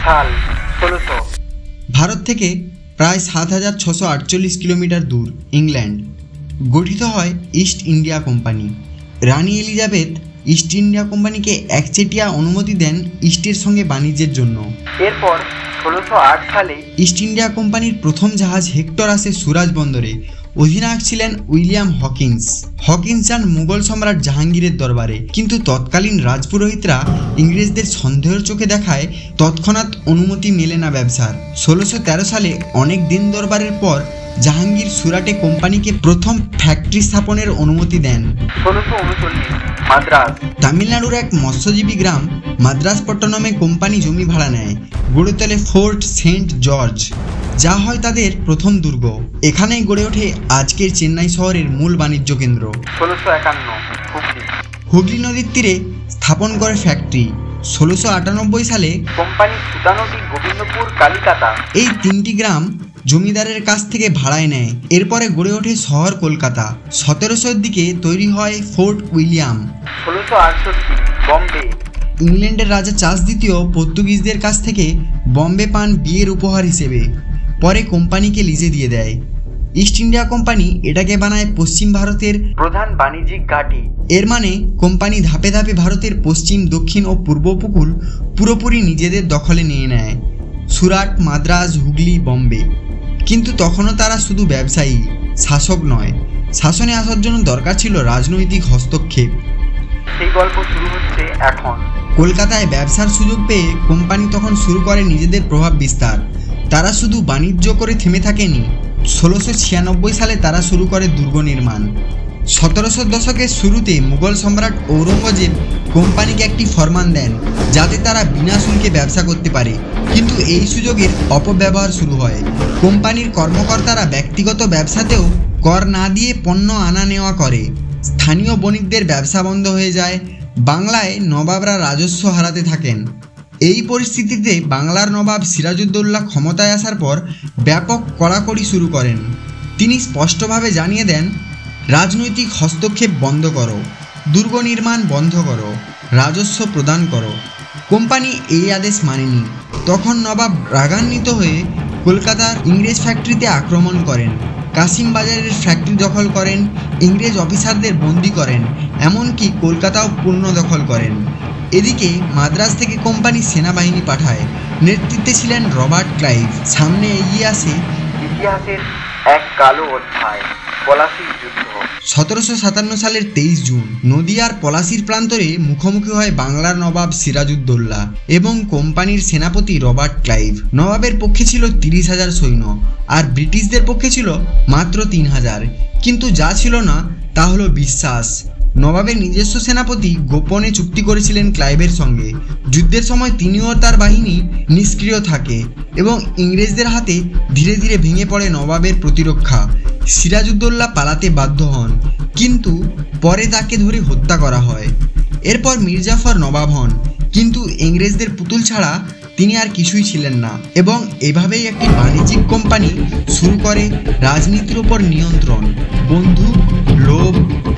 সাল 1600। ভারত থেকে প্রায় 7648 কিলোমিটার দূর ইংল্যান্ড গঠিত হয় ইস্ট ইন্ডিয়া কোম্পানি। রানী এলিজাবেথ ইস্ট ইন্ডিয়া কোম্পানিকে একচেটিয়া অনুমতি দেন ইস্টের সঙ্গে বাণিজ্যের জন্য। এরপর 1608 সালে ইস্ট ইন্ডিয়া কোম্পানির প্রথম জাহাজ হেক্টর আসে সুরাজ বন্দরে। অধিনায়ক ছিলেন উইলিয়াম হকিন্স। হকিন্স যান মুঘল সম্রাট জাহাঙ্গীরের দরবারে, কিন্তু তৎকালীন রাজপুরোহিতরা ইংরেজদের সন্দেহের চোখে দেখায় তৎক্ষণাৎ অনুমতি মেলে না ব্যবসার। 1613 সালে অনেক দিন দরবারের পর জাহাঙ্গীর সুরাটে কোম্পানিকে প্রথম ফ্যাক্টরি স্থাপনের অনুমতি দেন। 1639 মাদ্রাজ। তামিলনাড়ুর এক মৎস্যজীবী গ্রাম মাদ্রাসপট্টনমে কোম্পানি জমি ভাড়া নেয়, গড়ে তোলে ফোর্ট সেন্ট জর্জ, যা হয় তাদের প্রথম দুর্গ। এখানেই গড়ে ওঠে আজকের চেন্নাই শহরের মূল বাণিজ্য কেন্দ্র। 1651 হুগলি নদীর তীরে স্থাপন করে ফ্যাক্টরি। 1698 সালে কোম্পানি সুতানদী, গোবিন্দপুর, কালিকাতা এই তিনটি গ্রাম জমিদারের কাছ থেকে ভাড়ায় নেয়। এরপরে গড়ে ওঠে শহর কলকাতা। 1700-এর দিকে তৈরি হয় ফোর্ট উইলিয়াম। 1668 বম্বে। ইংল্যান্ডের রাজা চার্লস দ্বিতীয় পর্তুগিজদের কাছ থেকে বম্বে পান বিয়ের উপহার হিসেবে, পরে কোম্পানিকে লিজে দিয়ে দেয়। ইস্ট ইন্ডিয়া কোম্পানি এটাকে বানায় পশ্চিম ভারতের প্রধান বাণিজ্যিক ঘাঁটি। এর মানে কোম্পানি ধাপে ধাপে ভারতের পশ্চিম, দক্ষিণ ও পূর্ব উপকূল পুরোপুরি নিজেদের দখলে নিয়ে নেয়। সুরাট, মাদ্রাজ, হুগলি, বম্বে। কিন্তু তখনও তারা শুধু ব্যবসায়ী, শাসক নয়। শাসনে আসার জন্য দরকার ছিল রাজনৈতিক হস্তক্ষেপ। সেই গল্প শুরু হচ্ছে এখন। কলকাতায় ব্যবসার সুযোগ পেয়ে কোম্পানি তখন শুরু করে নিজেদের প্রভাব বিস্তার। তারা শুধু বাণিজ্য করে থেমে থাকেনি। 1696 সালে তারা শুরু করে দুর্গ নির্মাণ। 1700 দশকের শুরুতে মুঘল সম্রাট ঔরঙ্গজেব কোম্পানিকে একটি ফরমান দেন যাতে তারা বিনা শুল্কে ব্যবসা করতে পারে, কিন্তু এই সুযোগের অপব্যবহার শুরু হয়। কোম্পানির কর্মকর্তারা ব্যক্তিগত ব্যবসাতেও কর না দিয়ে পণ্য আনা নেওয়া করে। স্থানীয় বণিকদের ব্যবসা বন্ধ হয়ে যায়। বাংলায় নবাবরা রাজস্ব হারাতে থাকেন। এই পরিস্থিতিতে বাংলার নবাব সিরাজউদ্দৌলা ক্ষমতায় আসার পর ব্যাপক কড়াকড়ি শুরু করেন। তিনি স্পষ্টভাবে জানিয়ে দেন, রাজনৈতিক হস্তক্ষেপ বন্ধ করো, দুর্গ নির্মাণ বন্ধ করো, রাজস্ব প্রদান করো। কোম্পানি এই আদেশ মানেনি। তখন নবাব রাগান্বিত হয়ে কলকাতার ইংরেজ ফ্যাক্টরিতে আক্রমণ করেন, কাশিম বাজারের ফ্যাক্টরি দখল করেন, ইংরেজ অফিসারদের বন্দি করেন, এমনকি কলকাতাও পূর্ণ দখল করেন। এদিকে মাদ্রাজ থেকে কোম্পানি সেনাবাহিনী পাঠায়। নেতৃত্বে ছিলেন রবার্ট ক্লাইভ। সামনে এগিয়ে আসে ইতিহাসের এক কালো অধ্যায়, পলাশীর যুদ্ধ। 1757 সালের 23 জুন নদিয়ার পলাশীর প্রান্তরে মুখোমুখি হয় বাংলার নবাব সিরাজউদ্দৌলা এবং কোম্পানির সেনাপতি রবার্ট ক্লাইভ। নবাবের পক্ষে ছিল 30,000 সৈন্য, আর ব্রিটিশদের পক্ষে ছিল মাত্র 3,000। কিন্তু যা ছিল না তা হলো বিশ্বাস। নবাবের নিজস্ব সেনাপতি গোপনে চুক্তি করেছিলেন ক্লাইভের সঙ্গে। যুদ্ধের সময় তিনিও তার বাহিনী নিষ্ক্রিয় থাকে এবং ইংরেজদের হাতে ধীরে ধীরে ভেঙে পড়ে নবাবের প্রতিরক্ষা। সিরাজউদ্দৌলা পালাতে বাধ্য হন, কিন্তু পরে তাকে ধরে হত্যা করা হয়। এরপর মির্জাফর নবাব হন, কিন্তু ইংরেজদের পুতুল ছাড়া তিনি আর কিছুই ছিলেন না। এবং এভাবেই একটি বাণিজ্যিক কোম্পানি শুরু করে রাজনীতির উপর নিয়ন্ত্রণ, বন্দুক, লোভ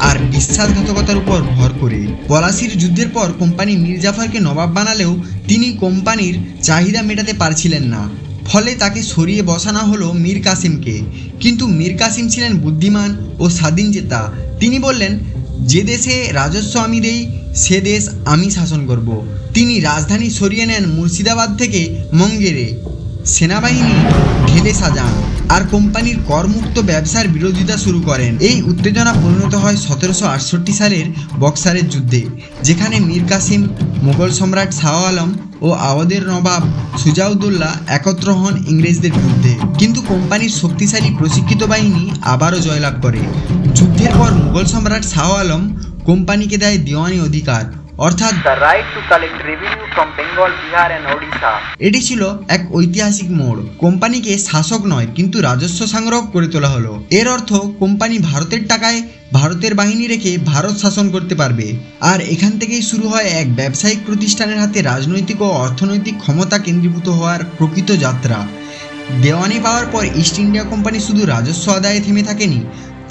আর বিশ্বাসঘাতকতার উপর ভর করে। পলাশীর যুদ্ধের পর কোম্পানি মির্জাফরকে নবাব বানালেও তিনি কোম্পানির চাহিদা মেটাতে পারছিলেন না। ফলে তাকে সরিয়ে বসানো হলো মীর কাসিমকে। কিন্তু মীর কাসিম ছিলেন বুদ্ধিমান ও স্বাধীনচেতা। তিনি বললেন, যে দেশে রাজস্ব আমি দেই সে দেশ আমি শাসন করব। তিনি রাজধানী সরিয়ে নেন মুর্শিদাবাদ থেকে মঙ্গেরে, সেনাবাহিনী ঢেলে সাজান আর কোম্পানির করমুক্ত ব্যবসার বিরোধিতা শুরু করেন। এই উত্তেজনা পরিণত হয় 1768 সালের বক্সারের যুদ্ধে, যেখানে মীর কাসিম, মুঘল সম্রাট শাহ আলম ও আওয়াধের নবাব সুজাউদ্দৌলা একত্র হন ইংরেজদের বিরুদ্ধে। কিন্তু কোম্পানির শক্তিশালী প্রশিক্ষিত বাহিনী আবারও জয়লাভ করে। যুদ্ধের পর মুঘল সম্রাট শাহ আলম কোম্পানিকে দেয় দিওয়ানি অধিকার, অর্থাৎ the right to collect revenue from Bengal, Bihar and Odisha. এটি ছিল এক ঐতিহাসিক মোড়। কোম্পানিকে শাসক নয় কিন্তু রাজস্ব সংগ্রহ করে তোলা হলো। এর অর্থ কোম্পানি ভারতের টাকায় ভারতের বাহিনী রেখে ভারত শাসন করতে পারবে। আর এখান থেকেই শুরু হয় এক ব্যবসায়িক প্রতিষ্ঠানের হাতে রাজনৈতিক ও অর্থনৈতিক ক্ষমতা কেন্দ্রীভূত হওয়ার প্রকৃত যাত্রা। দেওয়ানি পাওয়ার পর ইস্ট ইন্ডিয়া কোম্পানি শুধু রাজস্ব আদায়ে থেমে থাকেনি,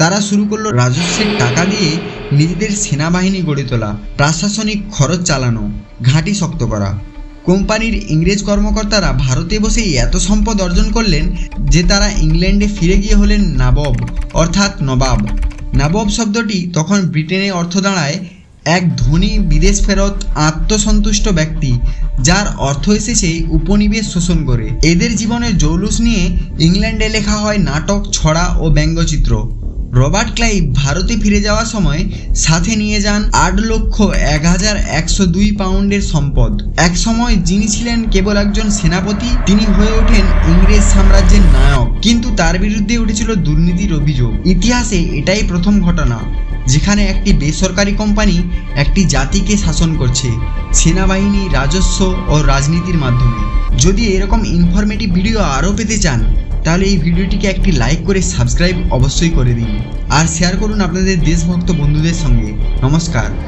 তারা শুরু করলো রাজস্বের টাকা দিয়ে নিজেদের সেনাবাহিনী গড়ে তোলা, প্রশাসনিক খরচ চালানো, ঘাঁটি শক্ত করা। কোম্পানির ইংরেজ কর্মকর্তারা ভারতে বসেই এত সম্পদ অর্জন করলেন যে তারা ইংল্যান্ডে ফিরে গিয়ে হলেন নবাব, অর্থাৎ নবাব। নবাব শব্দটি তখন ব্রিটেনে অর্থ দাঁড়ায় এক ধনী বিদেশ ফেরত আত্মসন্তুষ্ট ব্যক্তি, যার অর্থ এসেছে উপনিবেশ শোষণ করে। এদের জীবনের জৌলুস নিয়ে ইংল্যান্ডে লেখা হয় নাটক, ছড়া ও ব্যঙ্গচিত্র। রবার্ট ক্লাইভ ভারতে ফিরে যাওয়ার সময় সাথে নিয়ে যান 8,01,102 পাউন্ডের সম্পদ। এক সময় যিনি ছিলেন কেবল একজন সেনাপতি, তিনি হয়ে ওঠেন ইংরেজ সাম্রাজ্যের নায়ক। কিন্তু তার বিরুদ্ধে উঠেছিল দুর্নীতির অভিযোগ। ইতিহাসে এটাই প্রথম ঘটনা যেখানে একটি বেসরকারি কোম্পানি একটি জাতিকে শাসন করছে সেনাবাহিনী, রাজস্ব ও রাজনীতির মাধ্যমে। যদি এরকম ইনফরমেটিভ ভিডিও আরও পেতে চান তাহলে এই ভিডিওটিকে একটি লাইক করে সাবস্ক্রাইব অবশ্যই করে দিন আর শেয়ার করুন আপনাদের দেশভক্ত বন্ধুদের সঙ্গে। নমস্কার।